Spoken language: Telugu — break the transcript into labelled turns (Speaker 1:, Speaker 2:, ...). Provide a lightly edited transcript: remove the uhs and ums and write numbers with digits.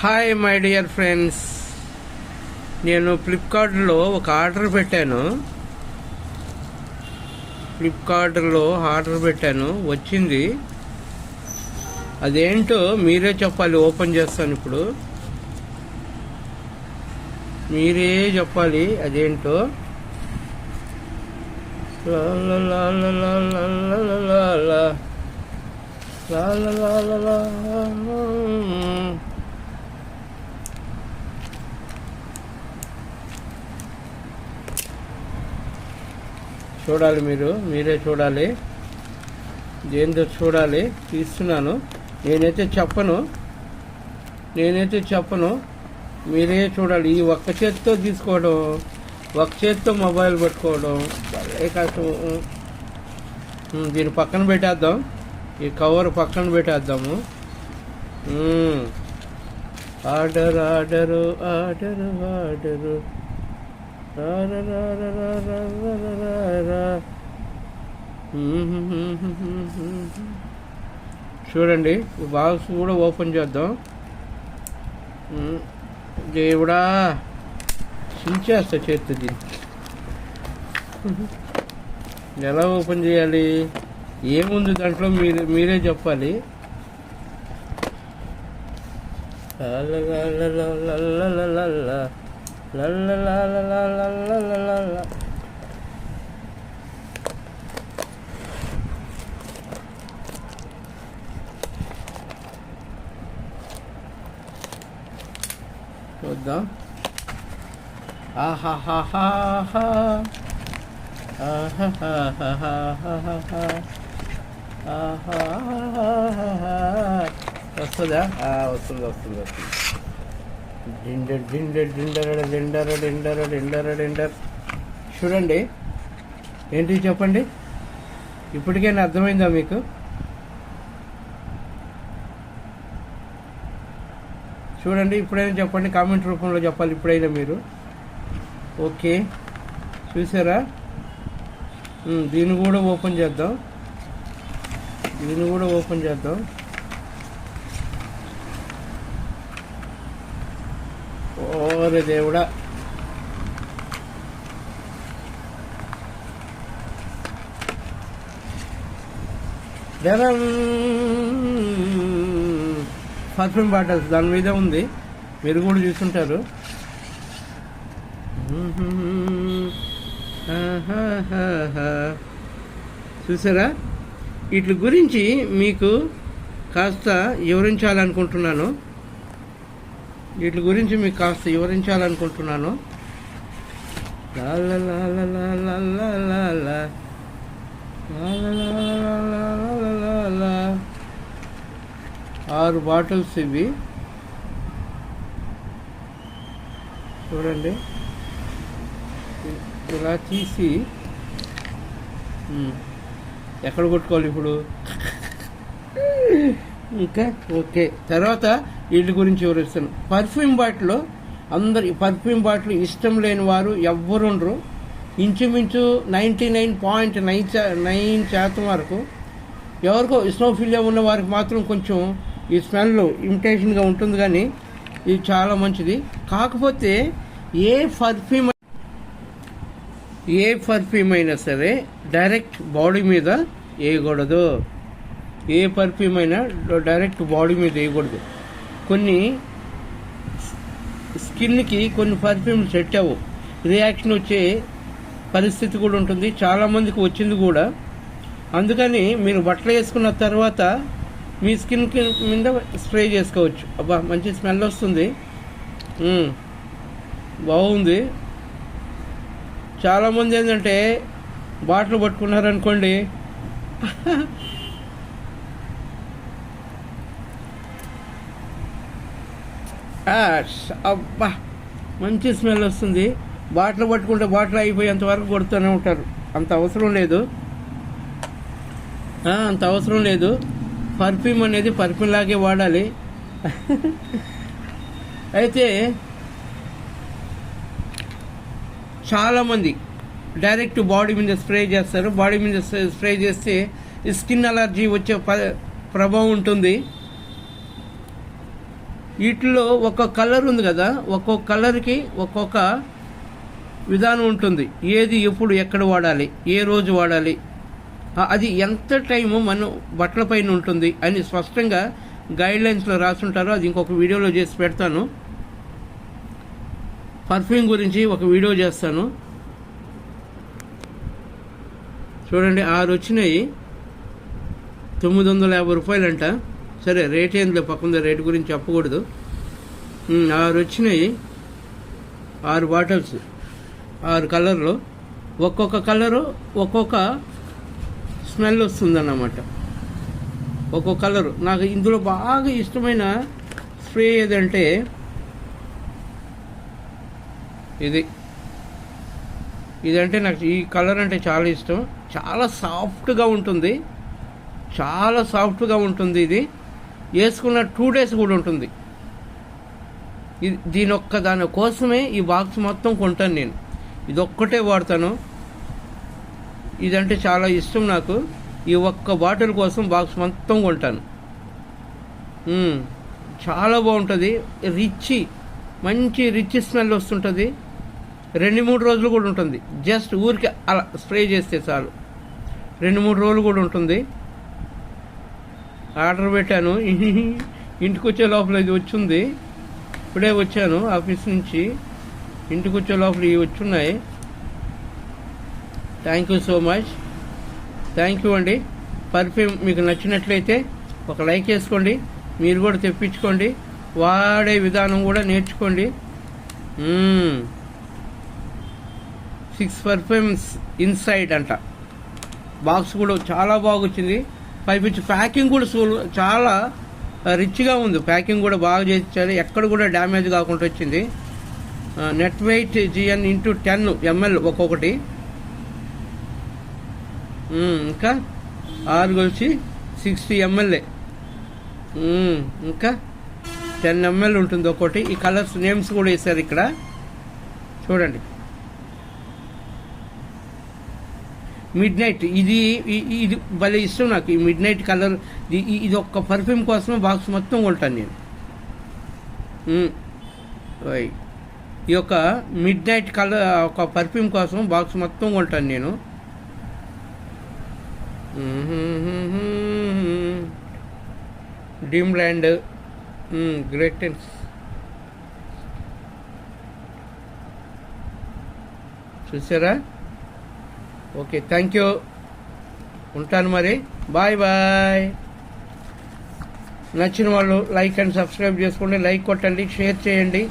Speaker 1: హాయ్ మై డియర్ ఫ్రెండ్స్, నేను ఫ్లిప్కార్ట్లో ఒక ఆర్డర్ పెట్టాను. వచ్చింది. అదేంటో మీరే చెప్పాలి. ఓపెన్ చేస్తాను ఇప్పుడు. మీరే చెప్పాలి అదేంటో. లా లా లా లా లా లా లా లా లా లా లా లా. చూడాలి, మీరే చూడాలి. ఏందో చూడాలి. తీస్తున్నాను. నేనైతే చెప్పను. మీరే చూడాలి. ఈ ఒక్క చేతితో తీసుకోవడం, ఒక చేతితో మొబైల్ పట్టుకోవడం భలే కష్టం. దీన్ని పక్కన పెట్టేద్దాం. ఈ కవర్ పక్కన పెట్టేద్దాము. Order order order order. చూడండి, బాక్స్ కూడా ఓపెన్ చేద్దాం. దేవుడా, చించేస్తా చేస్తుంది. ఎలా ఓపెన్ చేయాలి? ఏముంది దాంట్లో? మీరే చెప్పాలి. చూద్దాం. వస్తుందా? వస్తుంది. డిండర్. చూడండి, ఏంటి చెప్పండి. ఇప్పటికైనా అర్థమైందా మీకు? చూడండి, ఇప్పుడైనా చెప్పండి. కామెంట్ రూపంలో చెప్పాలి ఇప్పుడైనా మీరు. ఓకే, చూసారా? దీన్ని కూడా ఓపెన్ చేద్దాం. ఓరే దేవుడా, పర్ఫ్యూమ్ బాటిల్స్ దాని మీద ఉంది. మీరు కూడా చూసుంటారు. చూసారా? వీటి గురించి మీకు కాస్త వివరించాలనుకుంటున్నాను. ఆరు బాటిల్స్ ఇవి. చూడండి, ఇలా తీసి ఎక్కడ కొట్టుకోవాలి ఇప్పుడు? ఇంకా ఓకే. తర్వాత వీటి గురించి వివరిస్తాను. పర్ఫ్యూమ్ బాటిల్ ఇష్టం లేని వారు ఎవ్వరుండరు. ఇంచుమించు 99.9% వరకు ఎవరికో ఇస్నోఫిలియా ఉన్న వారికి మాత్రం కొంచెం ఈ స్మెల్ ఇమిటేషన్గా ఉంటుంది, కానీ ఇది చాలా మంచిది. కాకపోతే ఏ పర్ఫ్యూమ్ అయినా సరే డైరెక్ట్ బాడీ మీద వేయకూడదు. కొన్ని స్కిన్కి కొన్ని పర్ఫ్యూమ్లు సెట్ అవ్వవు. రియాక్షన్ వచ్చే పరిస్థితి కూడా ఉంటుంది. చాలామందికి వచ్చింది కూడా. అందుకని మీరు బట్టలు వేసుకున్న తర్వాత మీ స్కిన్ మీద స్ప్రే చేసుకోవచ్చు. అబ్బా, మంచి స్మెల్ వస్తుంది. బాగుంది. చాలామంది ఏంటంటే బాటిల్ పట్టుకున్నారనుకోండి, అబ్బా మంచి స్మెల్ వస్తుంది. బాటిల్ పట్టుకుంటే బాటిల్ అయిపోయేంత వరకు కొడుతూనే ఉంటారు. అంత అవసరం లేదు. పర్ఫ్యూమ్ అనేది పర్ఫ్యూమ్ లాగే వాడాలి. అయితే చాలామంది డైరెక్ట్ బాడీ మీద స్ప్రే చేస్తారు. బాడీ మీద స్ప్రే చేస్తే స్కిన్ అలర్జీ వచ్చే ప్రభావం ఉంటుంది. వీటిలో ఒక్కొక్క కలర్ ఉంది కదా, ఒక్కొక్క కలర్కి ఒక్కొక్క విధానం ఉంటుంది. ఏది ఎప్పుడు ఎక్కడ వాడాలి, ఏ రోజు వాడాలి, అది ఎంత టైము మనం బట్టల పైన ఉంటుంది అని స్పష్టంగా గైడ్లైన్స్లో రాసుంటారో అది ఇంకొక వీడియోలో చేసి పెడతాను. పర్ఫ్యూమ్ గురించి ఒక వీడియో చేస్తాను. చూడండి 6 వచ్చినాయి, 950 రూపాయలంట. సరే రేట్ ఏందో పక్కన, రేటు గురించి చెప్పకూడదు. 6 వచ్చినాయి, 6 బాటిల్స్, 6 కలర్లు. ఒక్కొక్క కలరు ఒక్కొక్క స్మెల్ వస్తుందన్నమాట. ఒక్కొక్క కలరు. నాకు ఇందులో బాగా ఇష్టమైన స్ప్రే ఏదంటే ఇదంటే నాకు ఈ కలర్ అంటే చాలా ఇష్టం. చాలా సాఫ్ట్గా ఉంటుంది, చాలా సాఫ్ట్గా ఉంటుంది. ఇది వేసుకున్న 2 days కూడా ఉంటుంది. దాని కోసమే ఈ బాక్స్ మొత్తం కొంటాను నేను. ఇదొక్కటే వాడతాను. ఇదంటే చాలా ఇష్టం నాకు. ఈ ఒక్క బాటిల్ కోసం బాక్స్ మొత్తం కొంటాను. చాలా బాగుంటుంది. మంచి రిచ్ స్మెల్ వస్తుంటుంది. 2-3 రోజులు కూడా ఉంటుంది. జస్ట్ ఊరికి అలా స్ప్రే చేస్తే చాలు, 2-3 రోజులు కూడా ఉంటుంది. ఆర్డర్ పెట్టాను, ఇంటికి వచ్చే లోపల ఇది వచ్చింది. ఇప్పుడే వచ్చాను ఆఫీస్ నుంచి, ఇంటికి వచ్చే లోపల ఇవి వచ్చున్నాయి. Thank you so much. Thank you అండి. పర్ఫ్యూమ్ మీకు నచ్చినట్లయితే ఒక లైక్ వేసుకోండి. మీరు కూడా తెప్పించుకోండి, వాడే విధానం కూడా నేర్చుకోండి. 6 పర్ఫ్యూమ్స్ ఇన్సైడ్ అంట. బాక్స్ కూడా చాలా బాగా వచ్చింది. పైపించి ప్యాకింగ్ కూడా చాలా రిచ్గా ఉంది. ప్యాకింగ్ కూడా బాగా చేయించారు, ఎక్కడ కూడా డ్యామేజ్ కాకుండా వచ్చింది. నెట్ వెయిట్ GN × 10 ml ఒక్కొక్కటి. ఇంకా 6 కలిసి 60 ml. ఇంకా 10 ml ఉంటుంది ఒక్కొక్కటి. ఈ కలర్స్ నేమ్స్ కూడా వేశారు ఇక్కడ చూడండి. మిడ్ నైట్ ఇది భలే ఇష్టం నాకు. ఈ మిడ్ నైట్ కలర్ ఇది ఒక్క పర్ఫ్యూమ్ కోసమే బాక్స్ మొత్తం కొంటాను నేను. ఈ యొక్క మిడ్ నైట్ కలర్ ఒక పర్ఫ్యూమ్ కోసం బాక్స్ మొత్తం కొంటాను నేను. డ్రీమ్ ల్యాండ్, గ్రేటెన్స్. చూసారా? Okay, thank you. ఉంటాను మరి. Bye bye. నచ్చిన వాళ్ళు లైక్ అండ్ సబ్స్క్రైబ్ చేసుకోండి, లైక్ కొట్టండి, షేర్ చేయండి.